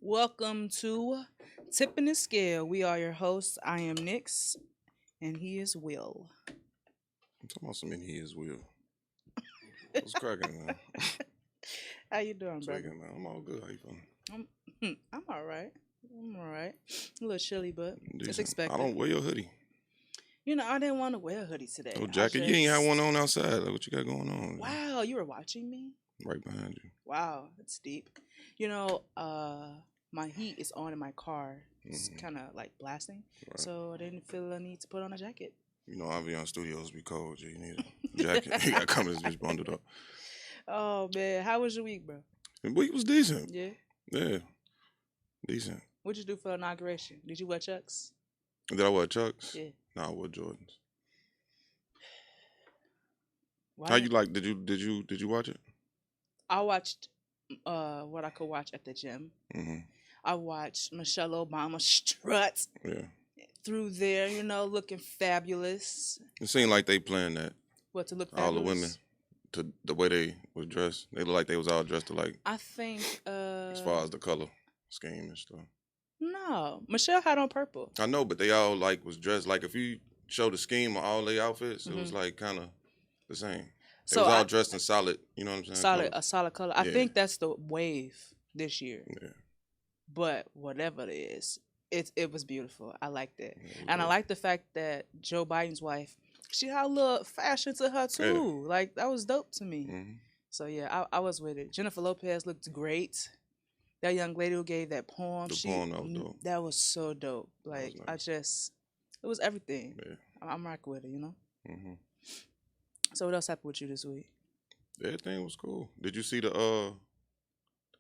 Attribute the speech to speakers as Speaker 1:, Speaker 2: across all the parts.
Speaker 1: Welcome to Tipping the Scale. We are your hosts. I am Nix, and he is Will.
Speaker 2: I'm talking about some in here as well. What's cracking, man?
Speaker 1: How you doing, brother?
Speaker 2: Taking, man. I'm all good. How you feeling?
Speaker 1: I'm all right. I'm all right. A little chilly, but it's
Speaker 2: Decent. I
Speaker 1: expected.
Speaker 2: don't wear your hoodie.
Speaker 1: I didn't want to wear a hoodie today.
Speaker 2: No
Speaker 1: I
Speaker 2: jacket. You ain't have
Speaker 1: just
Speaker 2: one on outside. Like, what you got going on?
Speaker 1: wow, you were watching me.
Speaker 2: Right behind you.
Speaker 1: Wow, it's deep. You know, my heat is on in my car. It's
Speaker 2: Hmm.
Speaker 1: kind of like blasting,
Speaker 2: Right.
Speaker 1: so I didn't feel the need to put on a jacket.
Speaker 2: You know, Avion Studios be cold. You need a jacket. You got to come in this bitch bundled up.
Speaker 1: Oh man, how was your week, bro?
Speaker 2: The week was decent.
Speaker 1: Yeah.
Speaker 2: Yeah, decent.
Speaker 1: What'd you do for inauguration? Did you wear Chucks?
Speaker 2: Did I wear Chucks?
Speaker 1: Yeah.
Speaker 2: Nah, I wore Jordans.
Speaker 1: Why
Speaker 2: How you
Speaker 1: didn't
Speaker 2: like? Did you watch it?
Speaker 1: I watched what I could watch at the gym.
Speaker 2: Mm-hmm.
Speaker 1: I watched Michelle Obama strut
Speaker 2: Yeah.
Speaker 1: through there, looking fabulous.
Speaker 2: It seemed like they planned that.
Speaker 1: What to look
Speaker 2: All the
Speaker 1: fabulous?
Speaker 2: women, to the way they was dressed, they look like they was all dressed alike.
Speaker 1: I think
Speaker 2: As far as the color scheme and stuff.
Speaker 1: no. Michelle had on purple.
Speaker 2: I know, but they all like was dressed like if you show the scheme of all their outfits, it was
Speaker 1: Mhm.
Speaker 2: like kind of the same. They
Speaker 1: So
Speaker 2: was all
Speaker 1: I
Speaker 2: dressed in solid, you know what I'm saying?
Speaker 1: solid
Speaker 2: Colors.
Speaker 1: a solid color. I
Speaker 2: Yeah.
Speaker 1: think that's the wave this year.
Speaker 2: Yeah,
Speaker 1: But whatever it is, it was beautiful. I liked it.
Speaker 2: yeah, it was
Speaker 1: And I
Speaker 2: dope.
Speaker 1: like the fact that Joe Biden's wife, she had a little fashion to her too. Like that was dope to me.
Speaker 2: Mhm.
Speaker 1: So yeah, I was with it. Jennifer Lopez looked great. That young lady who gave that poem,
Speaker 2: The poem that was dope.
Speaker 1: that was so dope.
Speaker 2: That
Speaker 1: Like
Speaker 2: was nice.
Speaker 1: it was everything.
Speaker 2: Yeah.
Speaker 1: I'm rocking with it.
Speaker 2: Hmm.
Speaker 1: So what else happened with you this week?
Speaker 2: Everything was cool. Did you see the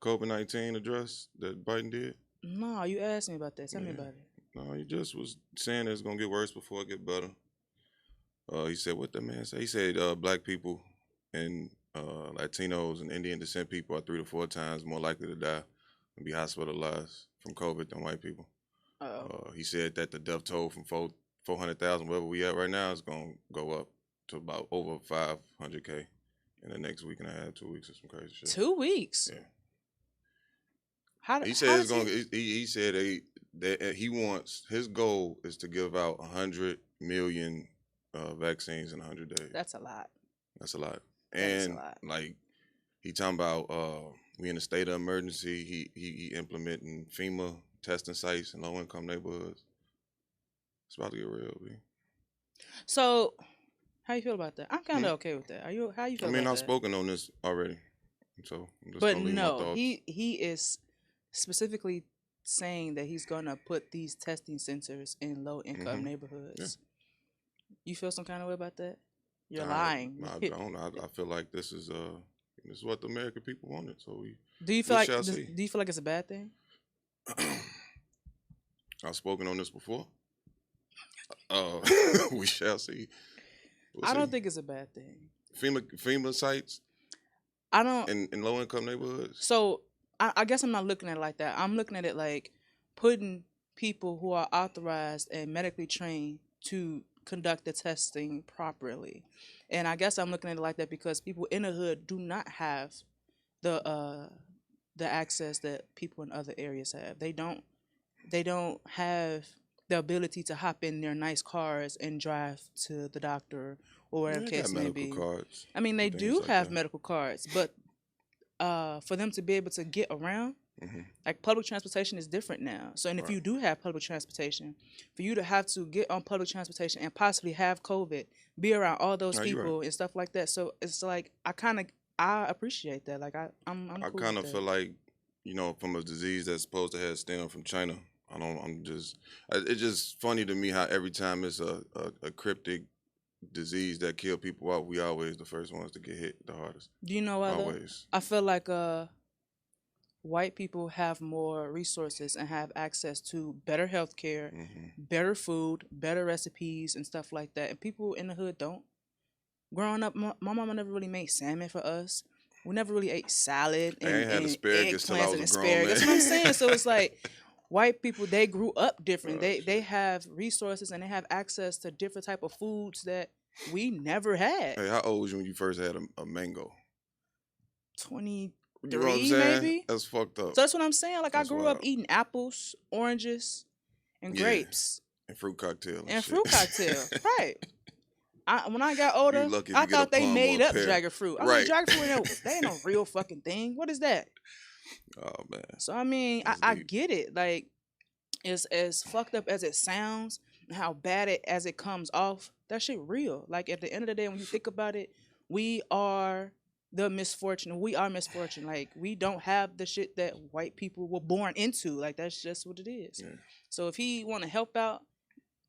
Speaker 2: COVID-19 address that Biden did?
Speaker 1: No, you asked me about that. Tell me
Speaker 2: Yeah.
Speaker 1: about it.
Speaker 2: No, he just was saying it's gonna get worse before it get better. He said what that man said. He said black people and Latinos and Indian descent people are 3 to 4 times more likely to die and be hospitalized from COVID than white people.
Speaker 1: Oh,
Speaker 2: He said that the death toll from 400,000, wherever we at right now, is gonna go up to about over 500K in the next week and a half, 2 weeks, or some crazy shit.
Speaker 1: 2 weeks.
Speaker 2: Yeah.
Speaker 1: How
Speaker 2: He
Speaker 1: how
Speaker 2: said it's
Speaker 1: does
Speaker 2: gonna. He said that he wants, his goal is to give out 100 million vaccines in 100 days.
Speaker 1: That's a lot.
Speaker 2: That's a lot.
Speaker 1: That is a
Speaker 2: And
Speaker 1: lot.
Speaker 2: like he talking about we in a state of emergency. He implementing FEMA testing sites in low income neighborhoods. It's about to get real, B.
Speaker 1: So how you feel about that? I'm kind
Speaker 2: Hmm?
Speaker 1: of okay with that. Are you? How you
Speaker 2: I
Speaker 1: feel
Speaker 2: mean,
Speaker 1: about
Speaker 2: I've
Speaker 1: that?
Speaker 2: spoken on this already, so I'm just
Speaker 1: But
Speaker 2: gonna leave my
Speaker 1: no,
Speaker 2: thoughts.
Speaker 1: he is specifically saying that he's gonna put these testing centers in low income
Speaker 2: Hmm.
Speaker 1: neighborhoods. You feel some kind of way about that? You're
Speaker 2: I,
Speaker 1: lying.
Speaker 2: I don't. I feel like this is what the American people wanted. So
Speaker 1: Do you feel
Speaker 2: we
Speaker 1: like
Speaker 2: shall see.
Speaker 1: do you feel like it's a bad thing?
Speaker 2: I've spoken on this before. Uh, we shall see. We'll
Speaker 1: I don't
Speaker 2: see.
Speaker 1: think it's a bad thing.
Speaker 2: FEMA sites
Speaker 1: I don't.
Speaker 2: in low income neighborhoods.
Speaker 1: So I guess I'm not looking at it like that. I'm looking at it like putting people who are authorized and medically trained to conduct the testing properly. And I guess I'm looking at it like that because people in the hood do not have the the access that people in other areas have. They don't have the ability to hop in their nice cars and drive to the doctor or
Speaker 2: Yeah,
Speaker 1: whatever
Speaker 2: they got
Speaker 1: case may
Speaker 2: medical
Speaker 1: be.
Speaker 2: cards
Speaker 1: I mean, they
Speaker 2: and things
Speaker 1: do
Speaker 2: like
Speaker 1: have
Speaker 2: that.
Speaker 1: medical cards, but for them to be able to get around,
Speaker 2: Hmm.
Speaker 1: like public transportation is different now. So, and if
Speaker 2: Right.
Speaker 1: you do have public transportation, for you to have to get on public transportation and possibly have COVID, be around all those
Speaker 2: No, you're right.
Speaker 1: people and stuff like that. So it's like I appreciate that. Like I'm
Speaker 2: I
Speaker 1: cool
Speaker 2: kind
Speaker 1: with
Speaker 2: of
Speaker 1: that.
Speaker 2: feel like, from a disease that's supposed to have stem from China. I don't. I'm just. It's just funny to me how every time it's a cryptic disease that kill people out, we always the first ones to get hit the hardest.
Speaker 1: Do you know why though?
Speaker 2: Always.
Speaker 1: I feel like white people have more resources and have access to better health care,
Speaker 2: Hmm.
Speaker 1: better food, better recipes and stuff like that. And people in the hood don't. Growing up, my mama never really made salmon for us. We never really ate salad
Speaker 2: I
Speaker 1: and,
Speaker 2: ain't had
Speaker 1: and
Speaker 2: asparagus till I
Speaker 1: eggplants
Speaker 2: was
Speaker 1: and
Speaker 2: a grown man.
Speaker 1: asparagus. You know what I'm saying? So it's like white people, they grew up different.
Speaker 2: Oh
Speaker 1: They
Speaker 2: shit.
Speaker 1: have resources and they have access to different type of foods that we never had.
Speaker 2: Hey, how old was you when you first had a mango?
Speaker 1: 21.
Speaker 2: You know what I'm
Speaker 1: 3
Speaker 2: saying?
Speaker 1: maybe.
Speaker 2: That's fucked up.
Speaker 1: So that's what I'm saying. Like I
Speaker 2: That's
Speaker 1: grew up
Speaker 2: wild.
Speaker 1: eating apples, oranges, and
Speaker 2: Yeah,
Speaker 1: grapes
Speaker 2: and fruit cocktail and
Speaker 1: and
Speaker 2: shit.
Speaker 1: fruit cocktail. Right. When I got
Speaker 2: You
Speaker 1: older,
Speaker 2: lucky if
Speaker 1: I
Speaker 2: you get a
Speaker 1: thought they
Speaker 2: plum or
Speaker 1: made
Speaker 2: a
Speaker 1: up
Speaker 2: pear.
Speaker 1: dragon fruit. I'm like,
Speaker 2: Right.
Speaker 1: dragon fruit they ain't no real fucking thing. What is that?
Speaker 2: Oh man,
Speaker 1: So I mean,
Speaker 2: that's
Speaker 1: I
Speaker 2: deep.
Speaker 1: get it. Like, as fucked up as it sounds, and how bad it as it comes off, that shit real. Like at the end of the day, when you think about it, we are the misfortune. We are misfortune. Like we don't have the shit that white people were born into. Like that's just what it is.
Speaker 2: Yeah.
Speaker 1: So if he want to help out,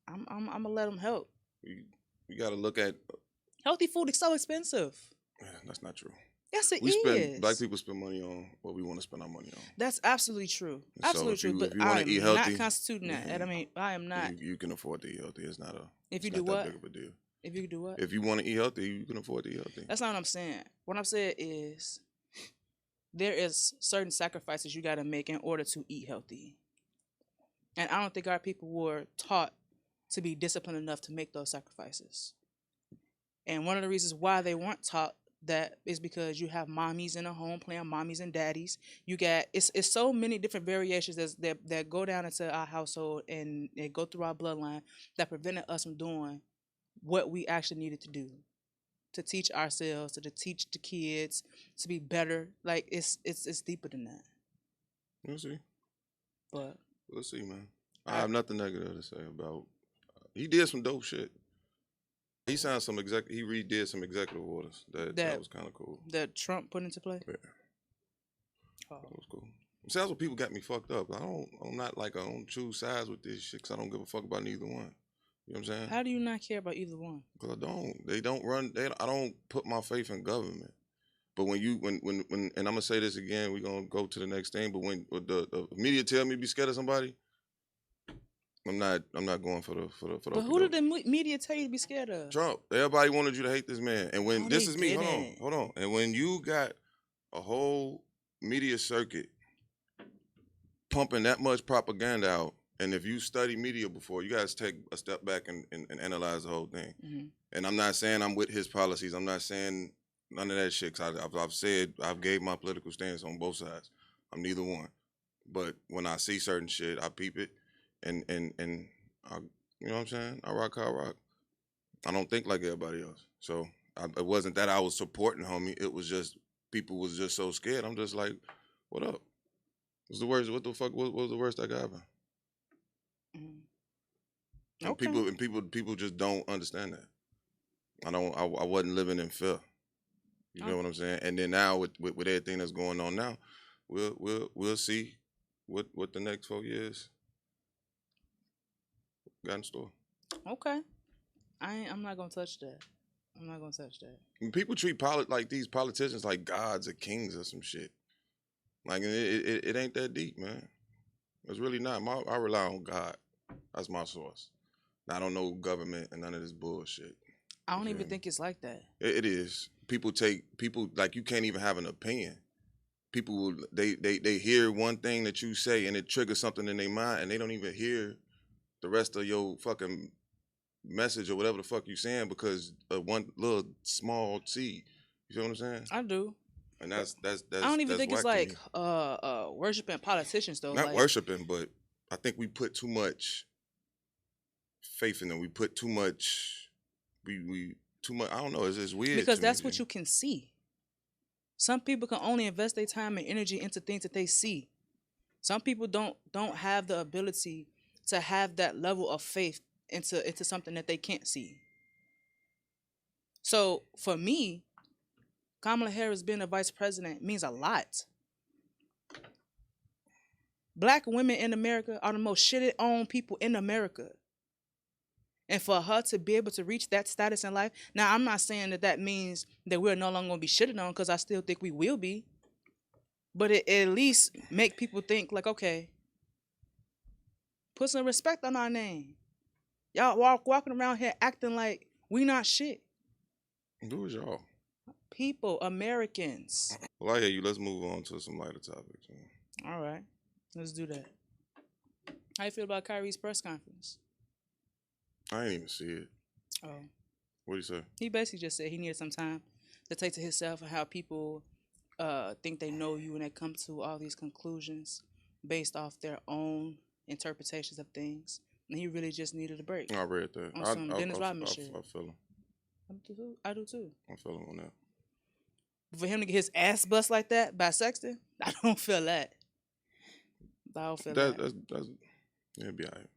Speaker 1: I'm gonna let him help.
Speaker 2: You got to look at.
Speaker 1: Healthy food is so expensive.
Speaker 2: That's not true.
Speaker 1: Yes, it
Speaker 2: Black
Speaker 1: is.
Speaker 2: people spend money on what we want to spend our money on.
Speaker 1: That's absolutely true.
Speaker 2: And so
Speaker 1: Absolutely true. But
Speaker 2: if you
Speaker 1: I
Speaker 2: want to eat
Speaker 1: am not
Speaker 2: healthy,
Speaker 1: constituting that. And I mean, I am not.
Speaker 2: you can afford to eat healthy. It's not
Speaker 1: If you
Speaker 2: it's
Speaker 1: do
Speaker 2: not that
Speaker 1: what?
Speaker 2: big of a deal.
Speaker 1: If you do what?
Speaker 2: If you want to eat healthy, you can afford to eat healthy.
Speaker 1: That's not what I'm saying. What I'm saying is there is certain sacrifices you got to make in order to eat healthy. And I don't think our people were taught to be disciplined enough to make those sacrifices. And one of the reasons why they weren't taught that is because you have mommies in a home playing mommies and daddies. You got it's so many different variations that go down into our household and they go through our bloodline that prevented us from doing what we actually needed to do to teach ourselves, to teach the kids to be better. Like it's deeper than that.
Speaker 2: We'll see.
Speaker 1: But
Speaker 2: We'll see, man. I have nothing negative to say about. He did some dope shit. He signed some He redid some executive orders. That was kind of cool.
Speaker 1: That Trump put into play.
Speaker 2: Yeah,
Speaker 1: Oh.
Speaker 2: that was cool. See, that's what people got me fucked up. I'm not like I don't choose sides with this shit because I don't give a fuck about neither one. You know what I'm saying?
Speaker 1: How do you not care about either one?
Speaker 2: Because I don't. They don't run. I don't put my faith in government. But when and I'm gonna say this again, we're gonna go to the next thing. But when the media tell me to be scared of somebody, I'm not going for the.
Speaker 1: But who did the media tell you to be scared of?
Speaker 2: Trump. Everybody wanted you to hate this man. And when
Speaker 1: No,
Speaker 2: this
Speaker 1: they
Speaker 2: is me,
Speaker 1: didn't.
Speaker 2: hold on. And when you got a whole media circuit pumping that much propaganda out, and if you study media before, you guys take a step back and analyze the whole thing.
Speaker 1: Mm-hmm.
Speaker 2: And I'm not saying I'm with his policies. I'm not saying none of that shit. Cause I've said I've gave my political stance on both sides. I'm neither one. But when I see certain shit, I peep it, and I, you know what I'm saying? I rock how I rock. I don't think like everybody else. So it wasn't that I was supporting homie. It was just people was just so scared. I'm just like, what up? What's the worst? What the fuck? What was the worst that could happen?
Speaker 1: Mm-hmm. Okay.
Speaker 2: And people just don't understand that. I wasn't living in fear. You know what I'm saying? And then now with everything that's going on now, we'll see what the next 4 years got in store.
Speaker 1: Okay. I'm not gonna touch that. I'm not gonna touch that.
Speaker 2: And people treat like these politicians like gods or kings or some shit. Like it ain't that deep, man. It's really not. I rely on God. That's my source. I don't know government and none of this bullshit.
Speaker 1: I don't even think it's like that.
Speaker 2: It is. People like you can't even have an opinion. People will they hear one thing that you say and it triggers something in their mind and they don't even hear the rest of your fucking message or whatever the fuck you saying because of one little small seed. You feel what I'm saying?
Speaker 1: I do.
Speaker 2: And that's
Speaker 1: I don't even think it's like worshiping politicians though.
Speaker 2: Not
Speaker 1: like,
Speaker 2: worshiping, but I think we put too much faith in them. We put too much. We too much. I don't know. It's weird
Speaker 1: because
Speaker 2: to
Speaker 1: that's
Speaker 2: me,
Speaker 1: what you can see. Some people can only invest their time and energy into things that they see. Some people don't have the ability to have that level of faith into something that they can't see. So for me, Kamala Harris being a vice president means a lot. Black women in America are the most shitted on people in America. And for her to be able to reach that status in life, now I'm not saying that means that we're no longer going to be shitted on because I still think we will be. But it at least make people think like, okay, put some respect on our name. Y'all walking around here acting like we not shit.
Speaker 2: Who is y'all?
Speaker 1: People, Americans.
Speaker 2: Well, I hear you. Let's move on to some lighter topics. Man.
Speaker 1: All right, let's do that. How you feel about Kyrie's press conference?
Speaker 2: I ain't even see it.
Speaker 1: Oh.
Speaker 2: What do you say?
Speaker 1: He basically just said he needed some time to take to himself and how people think they know you and they come to all these conclusions based off their own interpretations of things. And he really just needed a break
Speaker 2: I read that.
Speaker 1: on some Dennis Rodman shit.
Speaker 2: I feel him.
Speaker 1: I do too.
Speaker 2: I feel him on that.
Speaker 1: For him to get his ass bust like that by Sexton, I don't feel that. I don't feel that.
Speaker 2: That's it'll be all right.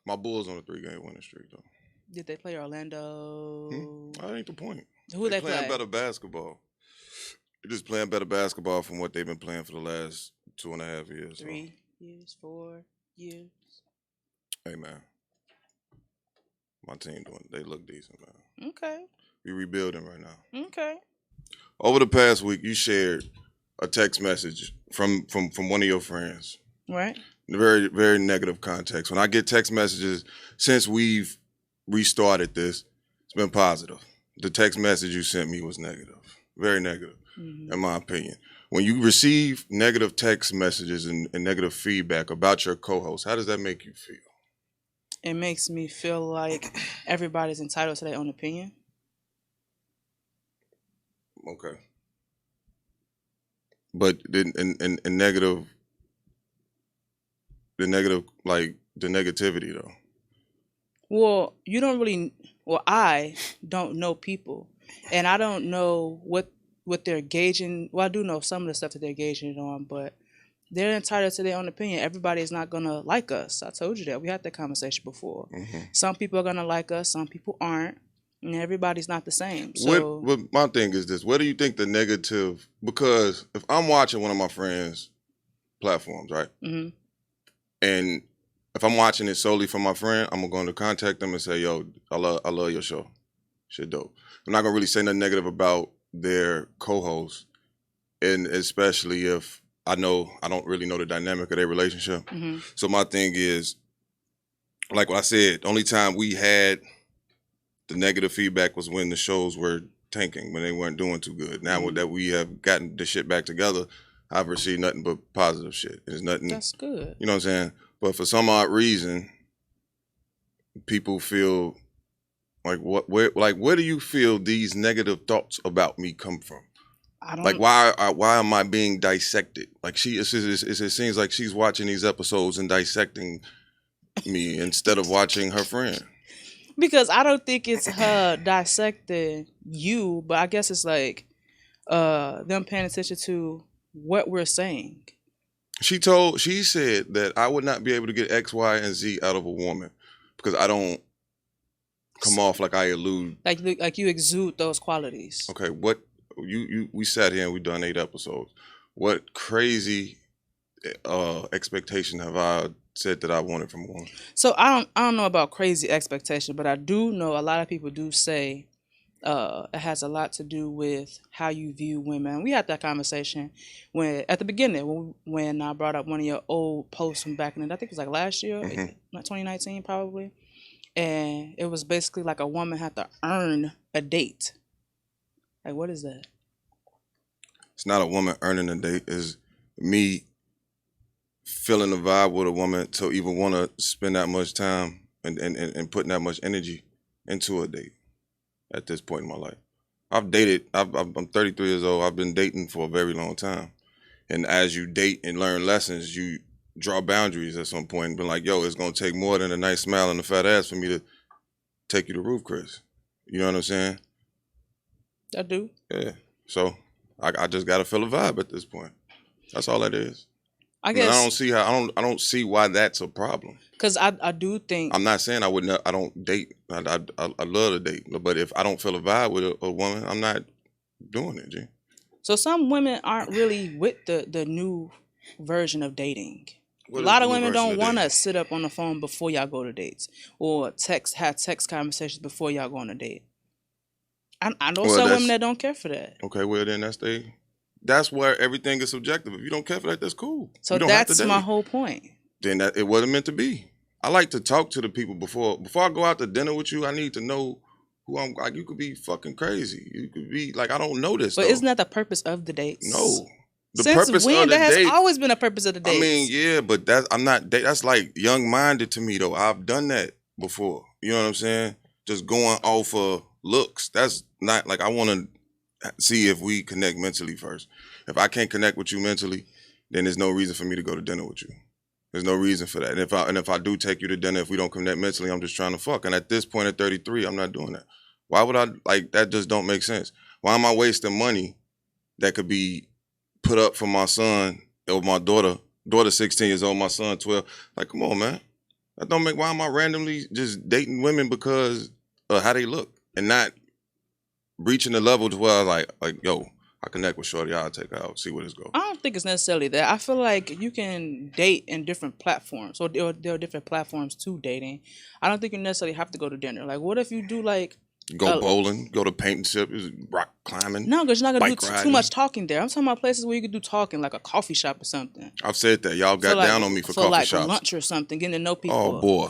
Speaker 2: My Bulls on a 3-game winning streak though.
Speaker 1: Did they play Orlando?
Speaker 2: That ain't the point.
Speaker 1: Who they
Speaker 2: playing
Speaker 1: play?
Speaker 2: better basketball. They're just playing better basketball from what they've been playing for the last 2.5 years.
Speaker 1: 3 years, 4 years.
Speaker 2: Hey man, my team they look decent, man.
Speaker 1: Okay.
Speaker 2: We rebuilding right now.
Speaker 1: Okay.
Speaker 2: Over the past week, you shared a text message from one of your friends.
Speaker 1: Right.
Speaker 2: In a very, very negative context. When I get text messages, since we've restarted this, it's been positive. The text message you sent me was negative. Very negative, in my opinion. When you receive negative text messages and negative feedback about your co-host, how does that make you feel?
Speaker 1: It makes me feel like everybody's entitled to their own opinion.
Speaker 2: Okay. But in negative, the negativity though.
Speaker 1: Well, you don't really. Well, I don't know people, and I don't know what they're gauging. Well, I do know some of the stuff that they're gauging it on, but they're entitled to their own opinion. Everybody is not gonna like us. I told you that. We had that conversation before. Some people are gonna like us. Some people aren't. And everybody's not the same. So
Speaker 2: what my thing is this: where do you think the negative? Because if I'm watching one of my friends' platforms, right, and if I'm watching it solely for my friend, I'm going to contact them and say, "Yo, I love your show, shit dope." I'm not gonna really say nothing negative about their co-host, and especially if I don't really know the dynamic of their relationship. So my thing is, like what I said, the only time we had the negative feedback was when the shows were tanking, when they weren't doing too good. Now that we have gotten the shit back together, I've received nothing but positive shit. There's nothing.
Speaker 1: That's good.
Speaker 2: You know what I'm saying? But for some odd reason, people feel like where do you feel these negative thoughts about me come from?
Speaker 1: I don't
Speaker 2: Like why am I being dissected? Like it seems like she's watching these episodes and dissecting me instead of watching her friend.
Speaker 1: Because I don't think it's her dissecting you, but I guess it's like them paying attention to what we're saying.
Speaker 2: She said that I would not be able to get X, Y, and Z out of a woman because I don't come off like I allude.
Speaker 1: Like you exude those qualities.
Speaker 2: Okay, what we sat here and we done 8 episodes. What crazy expectation have I said that I wanted from a woman?
Speaker 1: So I don't know about crazy expectation, but I do know a lot of people do say it has a lot to do with how you view women. We had that conversation at the beginning when I brought up one of your old posts from back in I think it was like last year, 2019 probably, and it was basically like a woman had to earn a date. Like, what is that?
Speaker 2: It's not a woman earning a date. It's me feeling the vibe with a woman to even want to spend that much time and putting that much energy into a date at this point in my life. I've dated, I'm 33 years old. I've been dating for a very long time. And as you date and learn lessons, you draw boundaries at some point and be like, yo, it's going to take more than a nice smile and a fat ass for me to take you to roof, Chris. You know what I'm saying?
Speaker 1: I do.
Speaker 2: Yeah. So I just got to feel a vibe at this point. That's all that is.
Speaker 1: I guess
Speaker 2: I don't see why that's a problem.
Speaker 1: Because I do think
Speaker 2: I'm not saying I don't date. I love to date, but if I don't feel a vibe with a woman, I'm not doing it, G.
Speaker 1: So some women aren't really with the new version of dating.
Speaker 2: What
Speaker 1: a lot
Speaker 2: is
Speaker 1: of
Speaker 2: the new
Speaker 1: women
Speaker 2: version
Speaker 1: don't
Speaker 2: of
Speaker 1: want to
Speaker 2: dating?
Speaker 1: sit up on the phone before y'all go to dates or have text conversations before y'all go on a date. I know some women that don't care for that.
Speaker 2: Okay, well then that's where everything is subjective. If you don't care for that, that's cool.
Speaker 1: So that's my whole point.
Speaker 2: Then it wasn't meant to be. I like to talk to the people before I go out to dinner with you. I need to know who I'm like. You could be fucking crazy. You could be like, I don't know this.
Speaker 1: But isn't that the purpose of the dates?
Speaker 2: No.
Speaker 1: Since when? That has always been a purpose of the dates.
Speaker 2: I mean, yeah, but that's like young-minded to me though. I've done that before. You know what I'm saying? Just going off of looks. That's not like I want to see if we connect mentally first. If I can't connect with you mentally, then there's no reason for me to go to dinner with you. There's no reason for that. And if I do take you to dinner, if we don't connect mentally, I'm just trying to fuck. And at this point at 33, I'm not doing that. Why would I like that? Just don't make sense. Why am I wasting money that could be put up for my son or my daughter? Daughter 16 years old, my son 12. Like, come on, man. That don't make. Why am I randomly just dating women because of how they look and not reaching the level to where like yo, I connect with Shorty, I'll take her out, see where this goes.
Speaker 1: I don't think it's necessarily that. I feel like you can date in different platforms, or there are different platforms to dating. I don't think you necessarily have to go to dinner. Like, what if you do like
Speaker 2: Go bowling, go to paint and sip, rock climbing.
Speaker 1: no, because you're not gonna do
Speaker 2: bike
Speaker 1: too much talking there. I'm talking about places where you could do talking, like a coffee shop or something.
Speaker 2: I've said that. Y'all got
Speaker 1: like,
Speaker 2: down on me for
Speaker 1: so
Speaker 2: coffee
Speaker 1: like
Speaker 2: shops.
Speaker 1: lunch or something, getting to know people.
Speaker 2: Oh boy.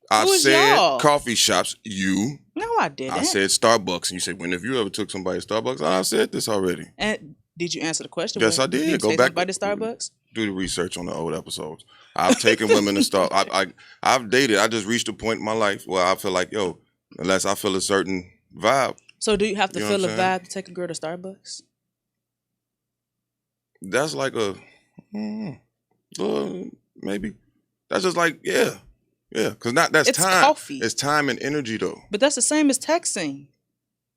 Speaker 2: I
Speaker 1: Who's
Speaker 2: said
Speaker 1: y'all?
Speaker 2: coffee shops. You.
Speaker 1: No, I didn't.
Speaker 2: I said Starbucks, and you said, when have you ever took somebody to Starbucks? I said this already.
Speaker 1: And did you answer the question?
Speaker 2: Yes, I did.
Speaker 1: Did you
Speaker 2: Go
Speaker 1: take
Speaker 2: back
Speaker 1: somebody to Starbucks.
Speaker 2: Do the research on the old episodes. I've taken women to Starbucks. I've dated. I just reached a point in my life where I feel like, yo, unless I feel a certain vibe.
Speaker 1: So do you have to
Speaker 2: You know
Speaker 1: feel
Speaker 2: what
Speaker 1: a
Speaker 2: I'm saying?
Speaker 1: vibe to take a girl to Starbucks?
Speaker 2: That's like a, maybe. That's just like, yeah. Because that's
Speaker 1: It's
Speaker 2: time.
Speaker 1: coffee.
Speaker 2: It's time and energy though.
Speaker 1: But that's the same as texting.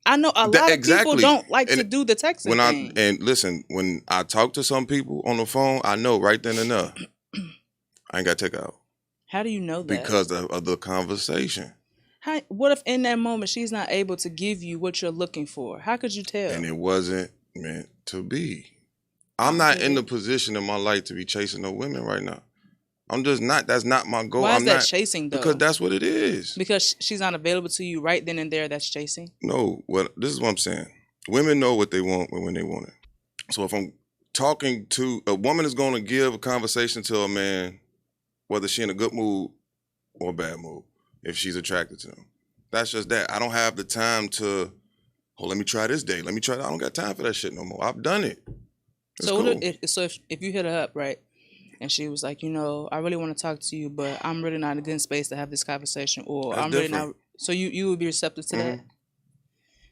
Speaker 1: I know a lot of people don't like to do the texting thing.
Speaker 2: And listen, when I talk to some people on the phone, I know right then and there, I ain't got to take her out.
Speaker 1: How do you know that?
Speaker 2: Because of the conversation.
Speaker 1: What if in that moment she's not able to give you what you're looking for? How could you tell?
Speaker 2: And it wasn't meant to be. I'm not in the position in my life to be chasing no women right now. I'm just not. That's not my goal.
Speaker 1: Why is that chasing though?
Speaker 2: Because that's what it is.
Speaker 1: Because she's not available to you right then and there. That's chasing.
Speaker 2: No, this is what I'm saying. Women know what they want when they want it. So if I'm talking to a woman, is going to give a conversation to a man, whether she in a good mood or a bad mood, if she's attracted to him. That's just that. I don't have the time to. Oh, let me try this day. Let me try that. I don't got time for that shit no more. I've done it. It's
Speaker 1: so
Speaker 2: cool.
Speaker 1: if you hit her up, right, and she was like, I really want to talk to you, but I'm really not in a good space to have this conversation, or
Speaker 2: That's
Speaker 1: I'm really
Speaker 2: different.
Speaker 1: not. So you would be receptive to that?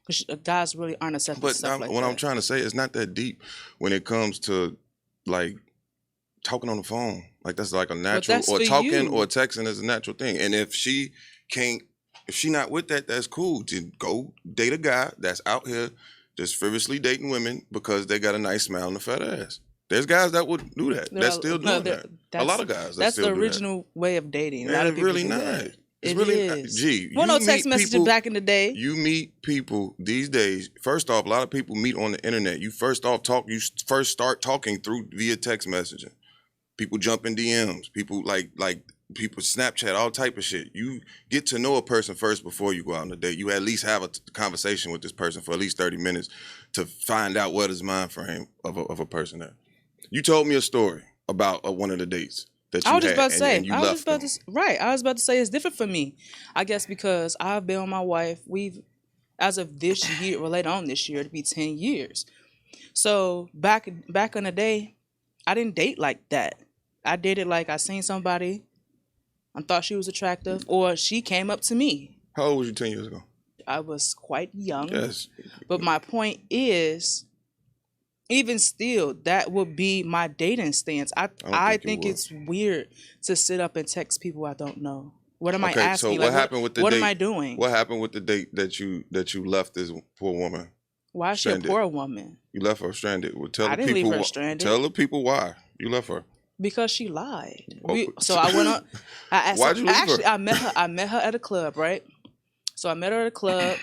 Speaker 1: Because guys really aren't accepting
Speaker 2: But
Speaker 1: stuff like that.
Speaker 2: what I'm trying to say, it's not that deep when it comes to like talking on the phone. Like that's like a natural, or talking or texting is a natural thing. And if she not with that, that's cool. To go date a guy that's out here just frivolously dating women because they got a nice smile and a fat ass. There's guys that would do that. That's still doing that. A lot of guys.
Speaker 1: That's the original way of dating.
Speaker 2: Man, it's really not. It's really not. Gee,
Speaker 1: well, no text messages back in the day.
Speaker 2: You meet people these days. First off, a lot of people meet on the internet. You first start talking through via text messaging. People jump in DMs. People like people Snapchat, all type of shit. You get to know a person first before you go out on a date. You at least have a conversation with this person for at least 30 minutes to find out what is mind frame of a person there. You told me a story about one of the dates that you had. I was just about to say,
Speaker 1: I was about to say it's different for me. I guess because I've been with my wife. We've, as of this year, or later on this year, it'll be 10 years. So back in the day, I didn't date like that. I dated like I seen somebody, I thought she was attractive, or she came up to me.
Speaker 2: How old was you 10 years ago?
Speaker 1: I was quite young.
Speaker 2: Yes.
Speaker 1: But my point is, even still, that would be my dating stance. I think it's weird to sit up and text people I don't know. What am I asking?
Speaker 2: So what happened with the date?
Speaker 1: What am I doing?
Speaker 2: What happened with the date that you left this poor woman?
Speaker 1: Why is she a poor woman?
Speaker 2: You left her stranded. Well,
Speaker 1: I didn't leave her stranded.
Speaker 2: Tell the people why you left her.
Speaker 1: Because she lied. So I went on.
Speaker 2: Why'd you leave her?
Speaker 1: I met her at a club, right? So I met her at a club.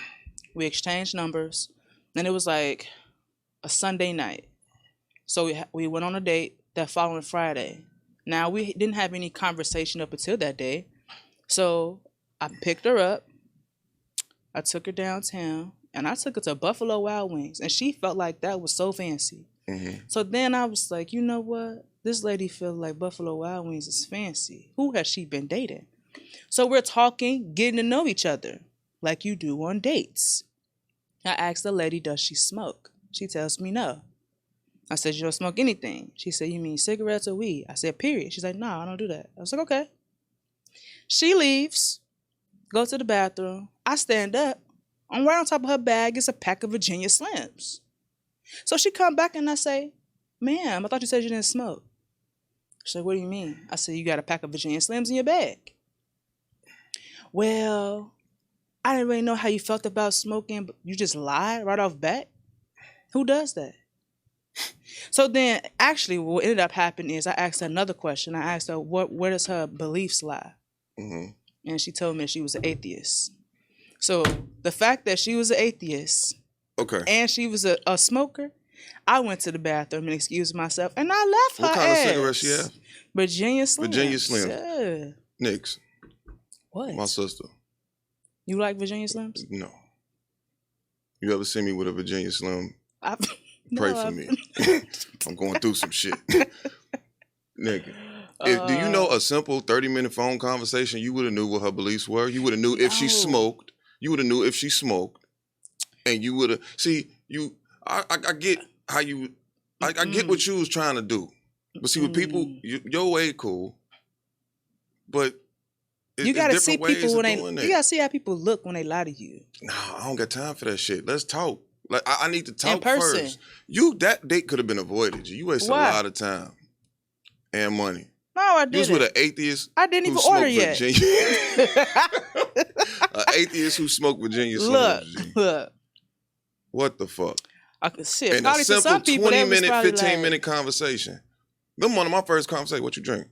Speaker 1: We exchanged numbers, and it was like a Sunday night. So we went on a date that following Friday. Now we didn't have any conversation up until that day. So I picked her up. I took her downtown, and I took her to Buffalo Wild Wings, and she felt like that was so fancy. Mm-hmm. So then I was like, you know what? This lady feels like Buffalo Wild Wings is fancy. Who has she been dating? So we're talking, getting to know each other, like you do on dates. I asked the lady, does she smoke? She tells me no. I said, you don't smoke anything. She said, you mean cigarettes or weed? I said, period. She's like, no, I don't do that. I was like, okay. She leaves, goes to the bathroom. I stand up. And right on top of her bag is a pack of Virginia Slims. So she come back and I say, ma'am, I thought you said you didn't smoke. She's like, what do you mean? I said, you got a pack of Virginia Slims in your bag. Well, I didn't really know how you felt about smoking, but you just lied right off bat? Who does that? So then, actually, what ended up happening is I asked her another question. I asked her, where does her beliefs lie?
Speaker 2: Mm-hmm.
Speaker 1: And she told me she was an atheist. So the fact that she was an atheist and she was a smoker, I went to the bathroom and excused myself, and I left her
Speaker 2: What kind
Speaker 1: ass.
Speaker 2: of cigarette she have?
Speaker 1: Virginia Slim.
Speaker 2: Virginia Slim.
Speaker 1: Yeah.
Speaker 2: Nix.
Speaker 1: What?
Speaker 2: My sister.
Speaker 1: You like Virginia Slims?
Speaker 2: No. You ever see me with a Virginia Slim? Pray for me. I'm going through some shit. Nigga. Do you know a simple 30-minute phone conversation, you would have knew what her beliefs were? You would have knew if she smoked. You would have knew if she smoked. And you would have... See, I get how you... I get what you was trying to do. But see, with people, your way cool. But
Speaker 1: you gotta see people when you gotta see how people look when they lie to you.
Speaker 2: No, I don't got time for that shit. Let's talk. Like I need to talk
Speaker 1: in person.
Speaker 2: First. That date could have been avoided. You wasted a lot of time and money.
Speaker 1: No, I didn't.
Speaker 2: You was with an atheist.
Speaker 1: I didn't even order yet.
Speaker 2: An atheist who smoked Virginia Slims.
Speaker 1: Look.
Speaker 2: What the fuck?
Speaker 1: I could see it.
Speaker 2: And a simple 20-minute, 15-minute conversation. Then one of my first conversations, what you drink?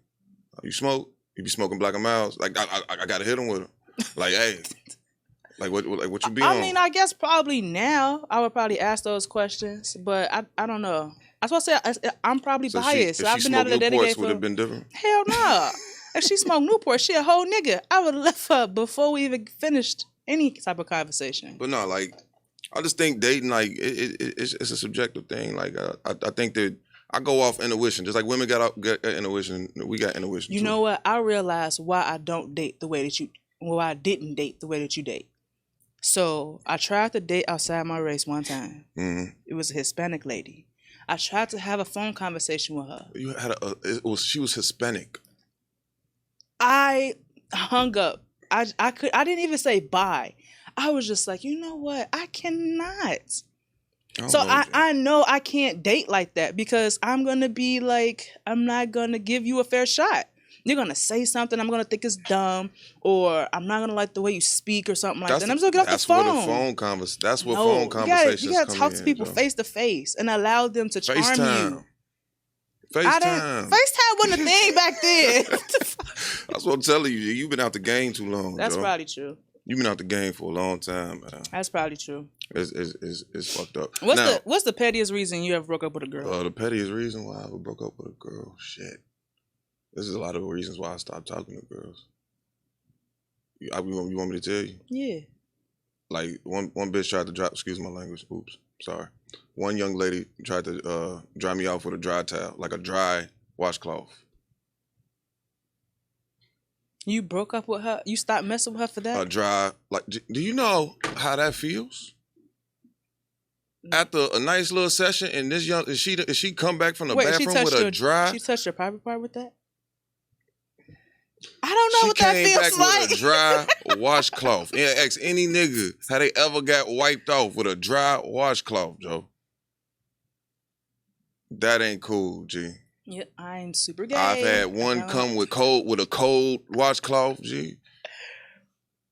Speaker 2: You smoke? You be smoking Black and Milds? Like I gotta hit him with them. Like, hey, like what you be on?
Speaker 1: I mean, I guess probably now I would probably ask those questions, but I don't know. That's what I say. I'm probably biased.
Speaker 2: If
Speaker 1: I've
Speaker 2: she
Speaker 1: been out of the
Speaker 2: Newports, would have been different.
Speaker 1: Hell no. If she smoked Newport, she a whole nigga. I would have left her before we even finished any type of conversation.
Speaker 2: But no, like I just think dating, like it's a subjective thing. Like I think that. I go off intuition, just like women got intuition. We got intuition.
Speaker 1: You know what? I realized why I don't date the way that you. Why I didn't date the way that you date. So I tried to date outside my race one time. Mm-hmm. It was a Hispanic lady. I tried to have a phone conversation with her.
Speaker 2: You had she was Hispanic.
Speaker 1: I hung up. I didn't even say bye. I was just like, you know what? I cannot. So I know I can't date like that because I'm going to be like, I'm not going to give you a fair shot. You're going to say something I'm going to think is dumb, or I'm not going to like the way you speak or something like that. And I'm just going to get off the phone.
Speaker 2: That's what phone conversations
Speaker 1: you got to talk to people face to face and allow them to charm you.
Speaker 2: FaceTime
Speaker 1: wasn't a thing back then.
Speaker 2: That's what I'm telling you. You've been out the game too long.
Speaker 1: That's
Speaker 2: Joe.
Speaker 1: probably true.
Speaker 2: You've been out the game for a long time, man.
Speaker 1: That's probably true.
Speaker 2: It's fucked up.
Speaker 1: What's the pettiest reason you ever broke up with a girl?
Speaker 2: The pettiest reason why I ever broke up with a girl? Shit. This is a lot of reasons why I stopped talking to girls. You want me to tell you?
Speaker 1: Yeah.
Speaker 2: Like one bitch tried to drop. Excuse my language. Oops. Sorry. One young lady tried to dry me off with a dry towel, like a dry washcloth.
Speaker 1: You broke up with her? You stopped messing with her for that?
Speaker 2: A dry, like, do you know how that feels? After a nice little session, and this young, she come back from the bathroom with a dry.
Speaker 1: She touched your private part with that? I don't know what that feels like. She came back
Speaker 2: with a dry washcloth. Yeah, ask any nigga how they ever got wiped off with a dry washcloth, Joe. That ain't cool, G.
Speaker 1: Yeah, I'm super gay.
Speaker 2: I've had one come with a cold washcloth, G.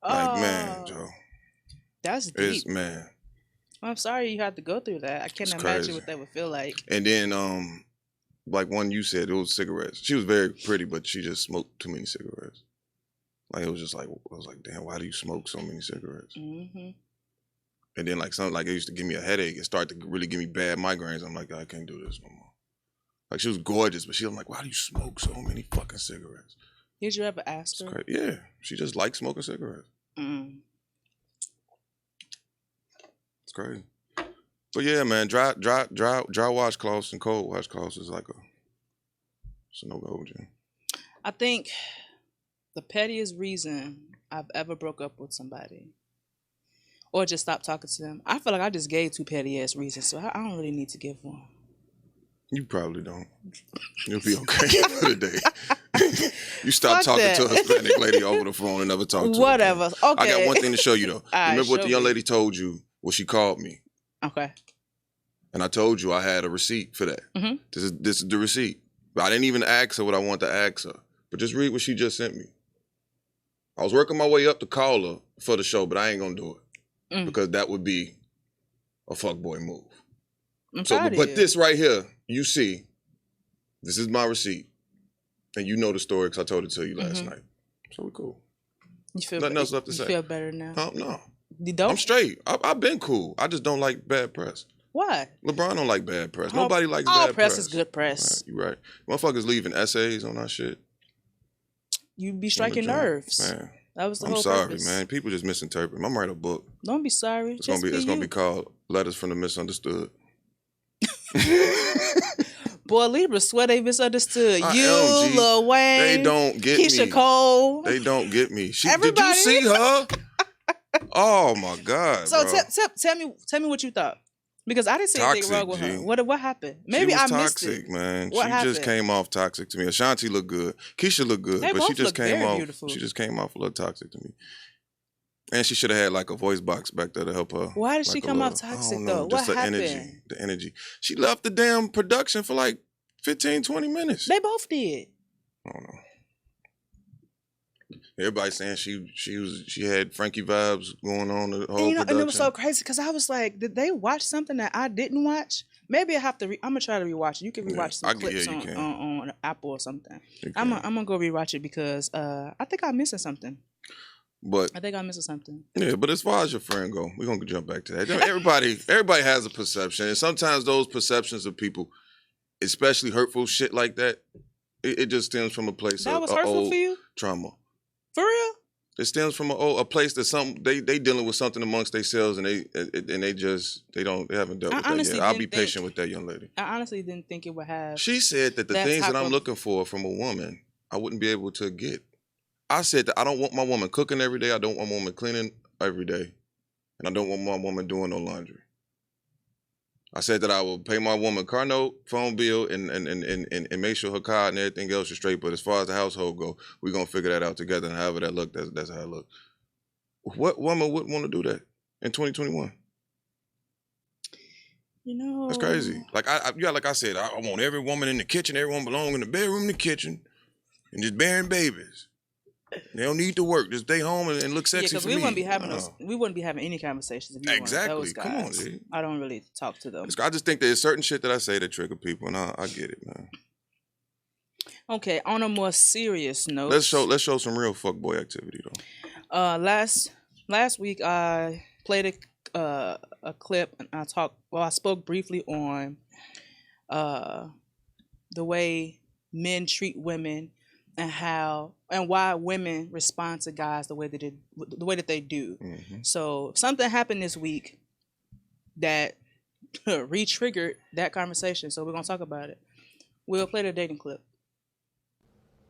Speaker 2: Like, man, Joe.
Speaker 1: That's deep.
Speaker 2: It's, man.
Speaker 1: I'm sorry you had to go through that. I can't imagine what that would feel like.
Speaker 2: And then, like one you said, it was cigarettes. She was very pretty, but she just smoked too many cigarettes. Like, it was just like, I was like, damn, why do you smoke so many cigarettes? Mm-hmm. And then, like, something like it used to give me a headache. It started to really give me bad migraines. I'm like, I can't do this no more. Like, she was gorgeous, but I'm like, why do you smoke so many fucking cigarettes?
Speaker 1: Did you ever ask her?
Speaker 2: Yeah, she just liked smoking cigarettes. Mm. It's crazy. But yeah, man, dry washcloths and cold washcloths is like it's a no-go, Jim.
Speaker 1: I think the pettiest reason I've ever broke up with somebody or just stopped talking to them, I feel like I just gave 2 petty-ass reasons, so I don't really need to give one.
Speaker 2: You probably don't. You'll be okay for the day. You stop talking to a Hispanic lady over the phone and never talk to her.
Speaker 1: Whatever. Okay.
Speaker 2: I got one thing to show you, though. Remember what the young lady told you? Well, she called me.
Speaker 1: Okay.
Speaker 2: And I told you I had a receipt for that.
Speaker 1: Mm-hmm.
Speaker 2: This is the receipt. But I didn't even ask her what I wanted to ask her. But just read what she just sent me. I was working my way up to call her for the show, but I ain't gonna do it. Because that would be a fuckboy move. But this right here, you see, this is my receipt. And you know the story because I told it to you last night. So we cool.
Speaker 1: You feel
Speaker 2: nothing else left to say.
Speaker 1: You feel better now?
Speaker 2: No.
Speaker 1: You don't?
Speaker 2: I'm straight. I've been cool. I just don't like bad press.
Speaker 1: Why?
Speaker 2: LeBron don't like bad press. Nobody likes bad press.
Speaker 1: All press is good press.
Speaker 2: Right, you're right. Motherfuckers leaving essays on our shit.
Speaker 1: You be striking nerves.
Speaker 2: Man.
Speaker 1: That was the
Speaker 2: I'm
Speaker 1: whole
Speaker 2: sorry,
Speaker 1: purpose.
Speaker 2: man. People just misinterpret. I'm writing a book.
Speaker 1: Don't be sorry.
Speaker 2: It's gonna be called Letters from the Misunderstood.
Speaker 1: Boy, Libras swear they misunderstood.
Speaker 2: LG,
Speaker 1: Lil Wayne,
Speaker 2: they don't get
Speaker 1: Keisha
Speaker 2: me.
Speaker 1: Cole.
Speaker 2: They don't get me.
Speaker 1: Everybody.
Speaker 2: Did you see her? Oh my God.
Speaker 1: So
Speaker 2: bro.
Speaker 1: tell me what you thought. Because I didn't see anything wrong with her.
Speaker 2: G.
Speaker 1: What happened? Maybe
Speaker 2: I
Speaker 1: missed
Speaker 2: toxic,
Speaker 1: it.
Speaker 2: Man.
Speaker 1: What happened?
Speaker 2: Just came off toxic to me. Ashanti looked good. Keisha looked good.
Speaker 1: They
Speaker 2: but
Speaker 1: both
Speaker 2: she just came off
Speaker 1: beautiful.
Speaker 2: She just came off a little toxic to me. And she should have had like a voice box back there to help her.
Speaker 1: Why did she come off toxic though?
Speaker 2: Just
Speaker 1: what happened?
Speaker 2: The energy. She left the damn production for like 15, 20 minutes.
Speaker 1: They both did.
Speaker 2: I don't know. Everybody saying she had Frankie vibes going on the whole production.
Speaker 1: And it was so crazy because I was like, did they watch something that I didn't watch? Maybe I have to. I'm gonna try to rewatch it. You can rewatch some clips on Apple or something. I'm gonna go rewatch it because I think I'm missing something.
Speaker 2: But
Speaker 1: I think I'm missing something.
Speaker 2: Yeah, but as far as your friend go, we're gonna jump back to that. Everybody has a perception, and sometimes those perceptions of people, especially hurtful shit like that, it just stems from a place
Speaker 1: that was hurtful
Speaker 2: old
Speaker 1: for you?
Speaker 2: Trauma.
Speaker 1: For real?
Speaker 2: It stems from a place that they dealing with something amongst themselves, and they haven't dealt with that yet. I'll be patient with that young lady.
Speaker 1: I honestly didn't think it would have.
Speaker 2: She said that the things that I'm looking for from a woman, I wouldn't be able to get. I said that I don't want my woman cooking every day. I don't want my woman cleaning every day. And I don't want my woman doing no laundry. I said that I will pay my woman car note, phone bill, and make sure her card and everything else is straight. But as far as the household go, we're going to figure that out together. And however that look, that's how it look. What woman wouldn't want to do that in 2021? That's crazy. Like I said, I want every woman in the kitchen. Everyone belong in the bedroom, in the kitchen, and just bearing babies. They don't need to work. Just stay home and look sexy for me.
Speaker 1: We wouldn't be having any conversations if you
Speaker 2: exactly.
Speaker 1: Those guys.
Speaker 2: Come on, dude.
Speaker 1: I don't really talk to them.
Speaker 2: I just think there's certain shit that I say that trigger people, and I get it, man.
Speaker 1: Okay, on a more serious note,
Speaker 2: let's show some real fuckboy activity though.
Speaker 1: Last week I played a clip and I spoke briefly on the way men treat women and why women respond to guys the way that they do. Mm-hmm. So something happened this week that re-triggered that conversation. So we're gonna talk about it. We'll play the dating clip.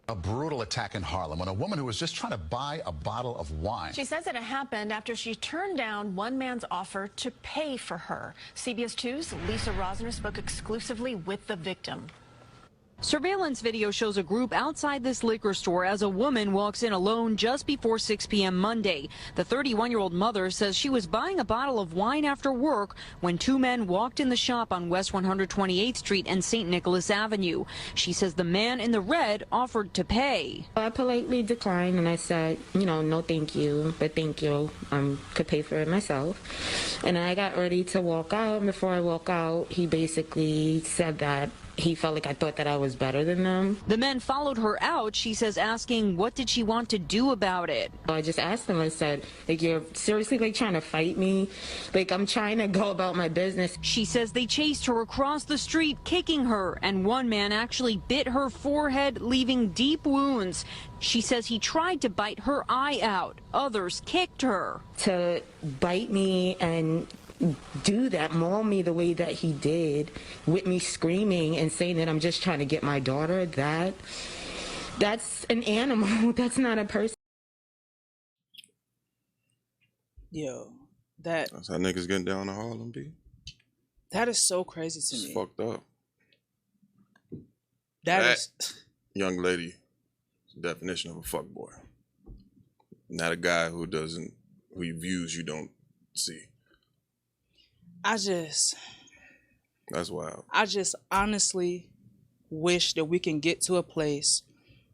Speaker 3: A brutal attack in Harlem on a woman who was just trying to buy a bottle of wine.
Speaker 4: She says that it happened after she turned down one man's offer to pay for her. CBS 2's Lisa Rosner spoke exclusively with the victim.
Speaker 5: Surveillance video shows a group outside this liquor store as a woman walks in alone just before 6 p.m. Monday. The 31-year-old mother says she was buying a bottle of wine after work when two men walked in the shop on West 128th Street and St. Nicholas Avenue. She says the man in the red offered to pay.
Speaker 6: I politely declined and I said, no thank you, but thank you. Could pay for it myself. And I got ready to walk out. And before I walk out, he basically said that he felt like I thought that I was better than them.
Speaker 5: The men followed her out, she says, asking what did she want to do about it.
Speaker 6: I just asked them, I said, you're seriously trying to fight me? I'm trying to go about my business.
Speaker 5: She says they chased her across the street, kicking her, and one man actually bit her forehead, leaving deep wounds. She says he tried to bite her eye out. Others kicked her.
Speaker 6: To bite me and do that, maul me the way that he did, with me screaming and saying that I'm just trying to get my daughter, that's an animal. That's not a person.
Speaker 1: Yo,
Speaker 2: that's how niggas getting down to Harlem, B.
Speaker 1: That is so crazy to me.
Speaker 2: It's fucked up.
Speaker 1: That is
Speaker 2: young lady, definition of a fuckboy. Not a guy who views you don't see. That's wild.
Speaker 1: I just honestly wish that we can get to a place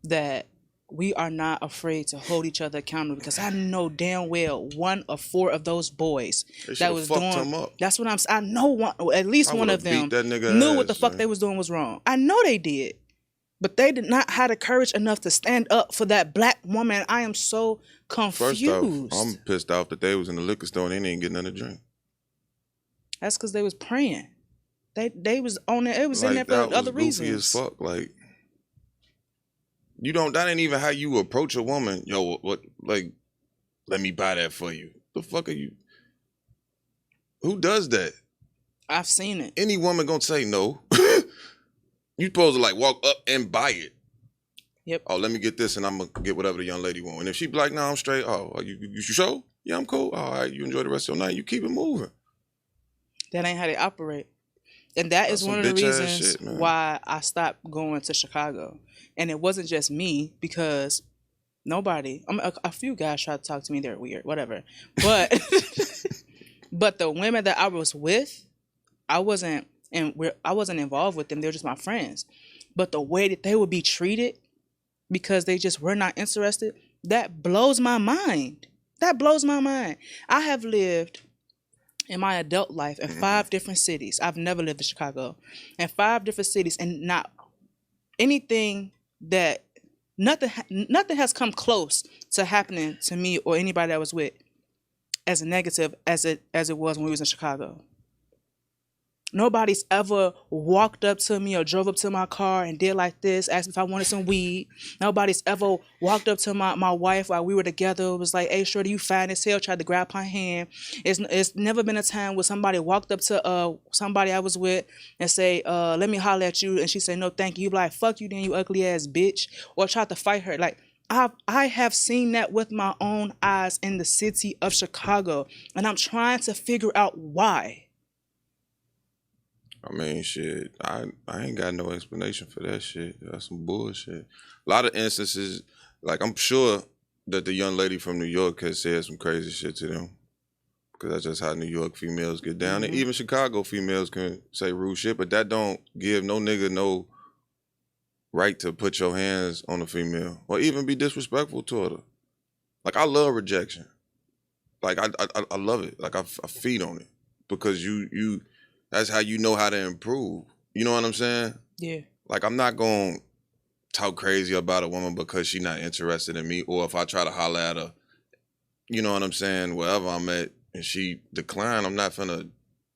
Speaker 1: that we are not afraid to hold each other accountable, because I know damn well 1 or 4 of those boys
Speaker 2: They
Speaker 1: that
Speaker 2: should've
Speaker 1: was
Speaker 2: fucked
Speaker 1: doing
Speaker 2: him up.
Speaker 1: that's what I'm saying. I know at least
Speaker 2: I
Speaker 1: one of
Speaker 2: would've
Speaker 1: them
Speaker 2: beat that nigga
Speaker 1: knew what the
Speaker 2: ass,
Speaker 1: fuck
Speaker 2: man.
Speaker 1: they was doing was wrong. I know they did. But they did not have the courage enough to stand up for that black woman. I am so confused.
Speaker 2: First off, I'm pissed off that they was in the liquor store and they didn't get nothing to drink.
Speaker 1: That's because they was praying. They was on there. It was in there
Speaker 2: That
Speaker 1: for other
Speaker 2: was goofy
Speaker 1: reasons.
Speaker 2: as fuck. Like, you don't. That ain't even how you approach a woman. Yo, what? Like, let me buy that for you. The fuck are you? Who does that?
Speaker 1: I've seen it.
Speaker 2: Any woman gonna say no. You supposed to like walk up and buy it.
Speaker 1: Yep.
Speaker 2: Oh, let me get this and I'm gonna get whatever the young lady want. And if she be like, nah, I'm straight. Oh, you sure? Yeah, I'm cool. All right, you enjoy the rest of your night. You keep it moving.
Speaker 1: That ain't how they operate. And that is
Speaker 2: That's
Speaker 1: one of
Speaker 2: some
Speaker 1: the
Speaker 2: bitch-ass
Speaker 1: reasons
Speaker 2: shit, man.
Speaker 1: why I stopped going to Chicago. And it wasn't just me, because nobody, a few guys tried to talk to me. They're weird, whatever. But but the women that I was with, I wasn't involved with them. They were just my friends. But the way that they would be treated because they just were not interested, that blows my mind. That blows my mind. I have lived in my adult life in 5 different cities. I've never lived in Chicago. In 5 different cities, and not anything that nothing has come close to happening to me or anybody that I was with as negative as it was when we was in Chicago. Nobody's ever walked up to me or drove up to my car and did like this, asked me if I wanted some weed. Nobody's ever walked up to my wife while we were together. It was like, hey, shorty, you fine as hell, tried to grab her hand. It's never been a time where somebody walked up to somebody I was with and say, let me holler at you. And she said, no, thank you. You be like, fuck you then, you ugly ass bitch. Or tried to fight her. Like, I have seen that with my own eyes in the city of Chicago. And I'm trying to figure out why.
Speaker 2: I mean, shit, I ain't got no explanation for that shit. That's some bullshit. A lot of instances, like, I'm sure that the young lady from New York has said some crazy shit to them, because that's just how New York females get down. And even Chicago females can say rude shit, but that don't give no nigga no right to put your hands on a female or even be disrespectful toward her. Like, I love rejection. Like, I love it. Like, I feed on it, because you that's how you know how to improve. You know what I'm saying?
Speaker 1: Yeah.
Speaker 2: Like, I'm not going to talk crazy about a woman because she's not interested in me, or if I try to holler at her, you know what I'm saying, wherever I'm at, and she decline, I'm not finna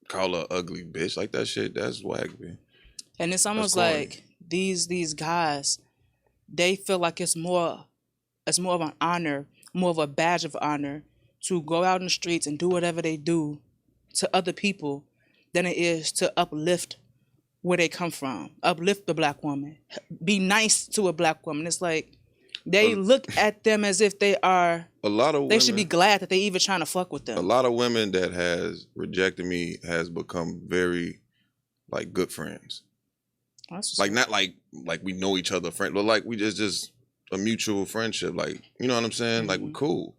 Speaker 2: call her ugly bitch. Like, that shit, that's whack, man.
Speaker 1: And it's almost like these guys, they feel like it's more of an honor, more of a badge of honor to go out in the streets and do whatever they do to other people than it is to uplift where they come from, uplift the black woman, be nice to a black woman. It's like they look at them as if they are,
Speaker 2: a lot of women,
Speaker 1: they should be glad that they even trying to fuck with them.
Speaker 2: A lot of women that has rejected me has become very, like, good friends. Like, not like we know each other, friend, but like we just a mutual friendship. Like, you know what I'm saying? Like, we're cool,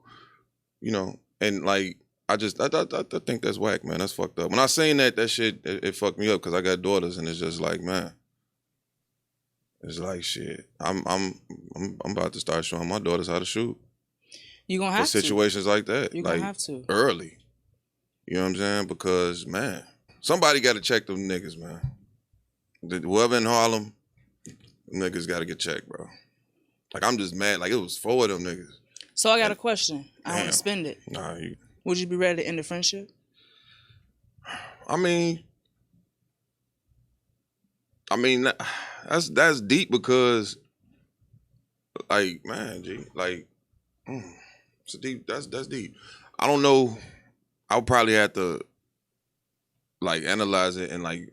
Speaker 2: you know, and like, I think that's whack, man. That's fucked up. When I seen that shit, it fucked me up, because I got daughters, and it's just like, man, it's like, shit. I'm about to start showing my daughters how to shoot.
Speaker 1: You gonna have
Speaker 2: for situations like that.
Speaker 1: You
Speaker 2: like,
Speaker 1: gonna have to
Speaker 2: early. You know what I'm saying? Because, man, somebody got to check them niggas, man. Whoever in Harlem, niggas got to get checked, bro. Like, I'm just mad. Like, it was 4 of them niggas.
Speaker 1: So I got a question. I want to spend it.
Speaker 2: Nah,
Speaker 1: would you be ready to end the friendship?
Speaker 2: I mean, that's deep, because, like, man, G, like, it's deep. That's deep. I don't know. I'll probably have to, like, analyze it and, like,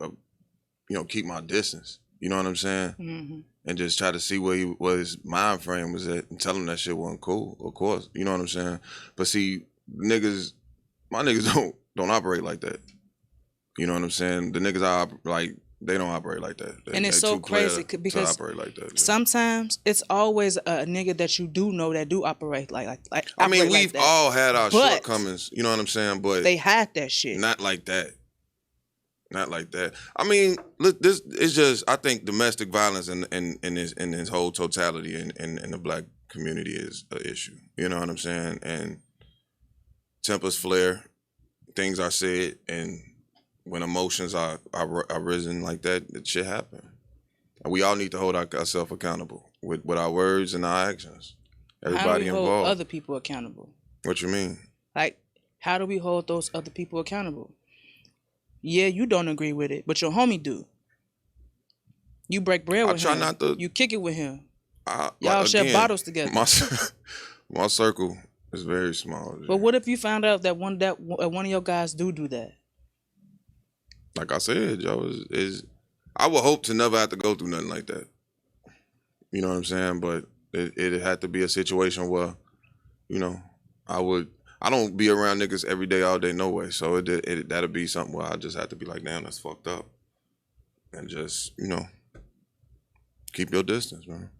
Speaker 2: keep my distance. You know what I'm saying? Mm-hmm. And just try to see where his mind frame was at, and tell him that shit wasn't cool. Of course, you know what I'm saying. But see, my niggas don't operate like that. You know what I'm saying? The niggas they don't operate like that.
Speaker 1: And it's so crazy because
Speaker 2: operate like that,
Speaker 1: sometimes it's always a nigga that you do know that do operate like
Speaker 2: I mean, we've all had our
Speaker 1: but
Speaker 2: shortcomings. You know what I'm saying? But
Speaker 1: they had that shit.
Speaker 2: Not like that. Not like that. I mean, look, this is just. I think domestic violence in its whole totality in the black community is an issue. You know what I'm saying? And tempers flare, things are said, and when emotions are risen like that, it shit happen. And we all need to hold ourselves accountable with our words and our actions. Everybody
Speaker 1: how do we
Speaker 2: involved.
Speaker 1: hold other people accountable?
Speaker 2: What you mean?
Speaker 1: Like, how do we hold those other people accountable? Yeah, you don't agree with it, but your homie do. You break bread with him. I try not to. You kick it with him. Y'all share bottles together.
Speaker 2: My circle is very small.
Speaker 1: But what if you found out that one of your guys do that?
Speaker 2: Like I said, Joe, I would hope to never have to go through nothing like that. You know what I'm saying? But it had to be a situation where, you know, I don't be around niggas every day, all day, no way. So that'll be something where I just have to be like, damn, that's fucked up. And just, you know, keep your distance, man.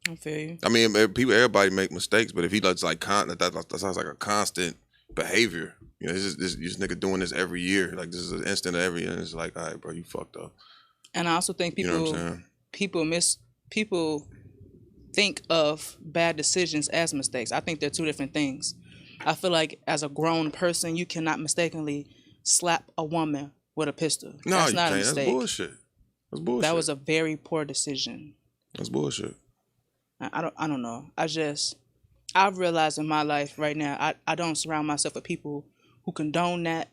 Speaker 1: I feel you.
Speaker 2: I mean, everybody make mistakes, but if he lets like, that sounds like a constant behavior. You know, this nigga doing this every year. Like, this is an instant of every year. And it's like, all right, bro, you fucked up.
Speaker 1: And I also think people think of bad decisions as mistakes. I think they're two different things. I feel like as a grown person, you cannot mistakenly slap a woman with a pistol.
Speaker 2: No,
Speaker 1: that's
Speaker 2: you
Speaker 1: not
Speaker 2: can't.
Speaker 1: a mistake.
Speaker 2: That's bullshit. That's bullshit.
Speaker 1: That was a very poor decision.
Speaker 2: That's bullshit.
Speaker 1: I don't know. I've realized in my life right now, I don't surround myself with people who condone that,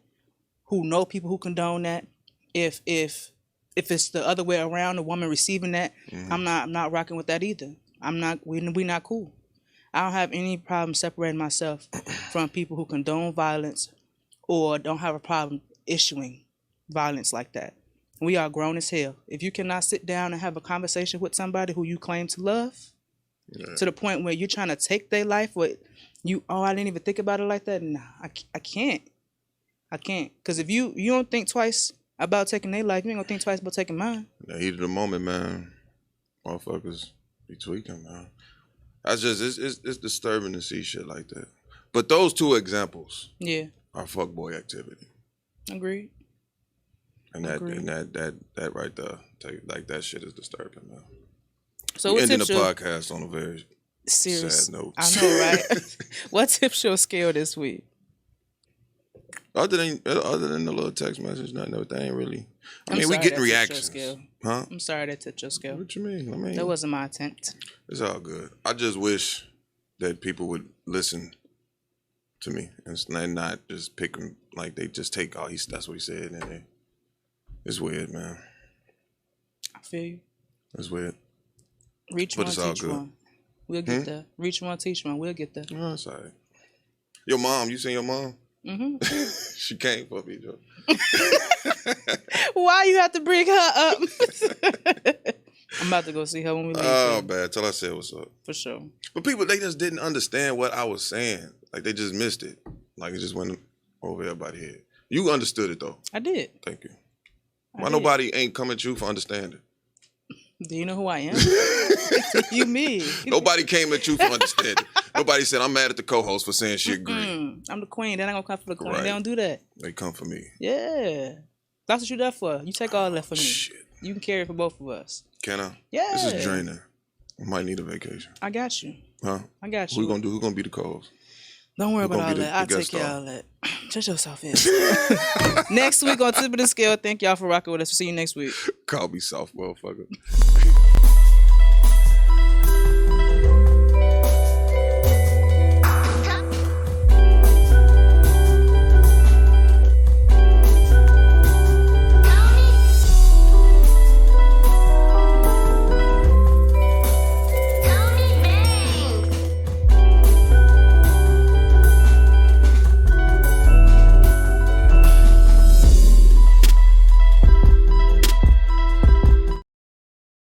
Speaker 1: who know people who condone that. If it's the other way around, a woman receiving that, I'm not rocking with that either. We not cool. I don't have any problem separating myself from people who condone violence or don't have a problem issuing violence like that. We are grown as hell. If you cannot sit down and have a conversation with somebody who you claim to love, to the point where you're trying to take their life, I didn't even think about it like that. Nah, I can't. Because if you don't think twice about taking their life, you ain't gonna think twice about taking mine.
Speaker 2: The heat of the moment, man. Motherfuckers be tweaking, man. That's just it's disturbing to see shit like that. But those two examples, are fuckboy activity.
Speaker 1: Agreed.
Speaker 2: And that right there, like that shit is disturbing, man.
Speaker 1: So
Speaker 2: we ending the podcast on a very
Speaker 1: serious
Speaker 2: sad note.
Speaker 1: I know, right? What tips your scale this week?
Speaker 2: Other than the little text message, nothing. They ain't really. I mean, we getting reactions. Huh?
Speaker 1: I'm sorry that tipped your scale.
Speaker 2: What you mean? I mean,
Speaker 1: that wasn't my intent.
Speaker 2: It's all good. I just wish that people would listen to me and not just pick him like they just take that's what he said, and it's weird, man.
Speaker 1: I feel you.
Speaker 2: It's weird.
Speaker 1: Reach one, teach one. We'll get there. Reach one, teach one. We'll get there.
Speaker 2: Oh, that's all right. Your mom, you seen your mom?
Speaker 1: Mm-hmm.
Speaker 2: She came for me, Joe.
Speaker 1: Why you have to bring her up? I'm about to go see her when we leave.
Speaker 2: Oh, bad. Tell her I said what's up.
Speaker 1: For sure.
Speaker 2: But people, they just didn't understand what I was saying. Like, they just missed it. Like, it just went over everybody's head. You understood it, though.
Speaker 1: I did.
Speaker 2: Thank you. Why nobody ain't come at you for understanding?
Speaker 1: Do you know who I am? You mean?
Speaker 2: Nobody came at you for understanding. Nobody said, I'm mad at the co-host for saying she agreed.
Speaker 1: I'm the queen. They're not going to come for the queen.
Speaker 2: Right.
Speaker 1: They don't do that.
Speaker 2: They come for me.
Speaker 1: Yeah. That's what you're there for. You take all that for me.
Speaker 2: Shit.
Speaker 1: You can carry it for both of us.
Speaker 2: Can I?
Speaker 1: Yeah.
Speaker 2: This is draining. I might need a vacation.
Speaker 1: I got you.
Speaker 2: Huh?
Speaker 1: I got you.
Speaker 2: Who gonna do? Who gonna be the co-host?
Speaker 1: Don't worry about all that. I'll take care of all that. Shut yourself in. Next week on Tip of the Scale. Thank y'all for rocking with us. We'll see you next week.
Speaker 2: Call me soft, motherfucker.